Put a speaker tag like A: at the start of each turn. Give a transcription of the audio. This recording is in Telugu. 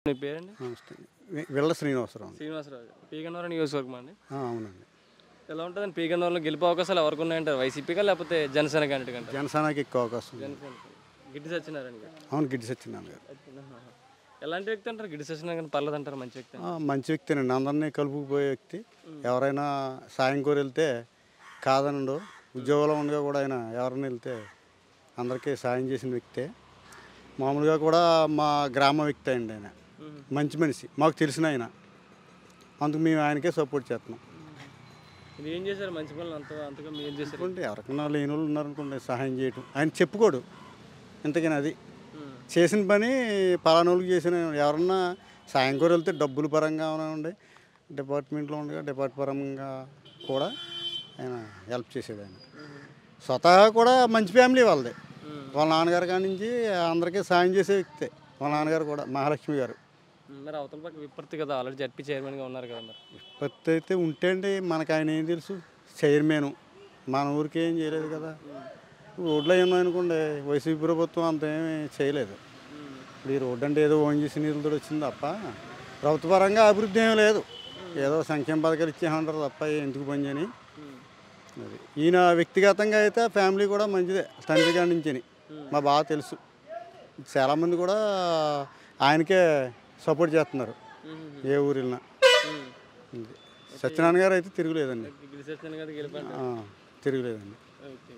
A: మీ పేరండి?
B: నమస్తే. విల్ల శ్రీనివాసరావు.
A: శ్రీనివాసరావు గారు. పీగన్నవరం నియోజకవర్గం అండి.
B: అవునండి.
A: ఎలా ఉంటుందండి పీగన్నవరంలో గెలుపు అవకాశాలు ఎవరికి ఉన్నాయంటారు? వైసీపీకా లేకపోతే జనసేన క్యాండిడేట్ కంటే?
B: జనసేనకి ఎక్కువ అవకాశం ఉంది.
A: జనసేన గిడ్డి సత్యనారాయణ గారు.
B: అవును, గిడ్డి సత్యనారాయణ గారు
A: ఎలాంటి వ్యక్తి అంటారు? గిడ్డి సత్యనారాయణ గారు పర్లేదు అంటారు, మంచి వ్యక్తి?
B: మంచి వ్యక్తేనండి. అందరినీ కలుపుకుపోయే వ్యక్తి. ఎవరైనా సాయం కోరి వెళ్తే కాదనండు. ఉద్యోగంలో ఉండగా కూడా ఆయన ఎవరైనా వెళ్తే అందరికీ సాయం చేసిన వ్యక్తే. మామూలుగా కూడా మా గ్రామ వ్యక్తి అండి ఆయన. మంచి మనిషి, మాకు తెలిసిన ఆయన. అందుకు మేము ఆయనకే సపోర్ట్ చేస్తున్నాం.
A: మీరు ఏం చేశారు మంచి పనులు? అంతగా మీరు ఏం చేశారు?
B: అనుకోండి, ఎవరికైనా లేని వాళ్ళు ఉన్నారనుకోండి సహాయం చేయటం. ఆయన చెప్పుకోడు ఇంతకని అది చేసిన పని పలానోళ్ళకి చేసిన. ఎవరన్నా సాయం కోరి వెళ్తే డబ్బుల పరంగా ఉండి డిపార్ట్మెంట్లో ఉండగా డిపార్ట్ పరంగా కూడా ఆయన హెల్ప్ చేసేది. ఆయన స్వతహా కూడా మంచి ఫ్యామిలీ వాళ్ళది. వాళ్ళ నాన్నగారు కాడి నుంచి అందరికీ సాయం చేసే వ్యక్తే. వాళ్ళ నాన్నగారు కూడా మహాలక్ష్మి గారు.
A: మరి అవతల పక్క విప్పర్తి కదా, ఆల్రెడీ జడ్పీ చైర్మన్గా ఉన్నారు కదా. మరి
B: విపత్తు అయితే ఉంటే అండి, మనకు ఆయన ఏం తెలుసు? చైర్మన్ మన ఊరికి ఏం చేయలేదు కదా. రోడ్లు అవి ఉన్నాయనుకోండి, వైసీపీ ప్రభుత్వం అంత ఏమీ చేయలేదు. ఇప్పుడు ఈ రోడ్డు అంటే ఏదో ఓన్ చేసి నీళ్ళతో వచ్చింది తప్ప ప్రభుత్వ పరంగా అభివృద్ధి ఏమీ లేదు. ఏదో సంక్షేమ పథకాలు ఇచ్చేమంటారు తప్ప ఎందుకు పని చేయని. అది ఈయన వ్యక్తిగతంగా అయితే ఫ్యామిలీ కూడా మంచిదే. తండ్రి కాడి నుంచి మా బాగా తెలుసు. చాలామంది కూడా ఆయనకే సపోర్ట్ చేస్తున్నారు ఏ ఊరు వెళ్ళినా. సత్యనారాయణ గారు అయితే తిరుగులేదండి.
A: గిడ్డి సత్యనారాయణ గారు గెలుపు
B: తిరుగులేదండి.
A: ఓకే.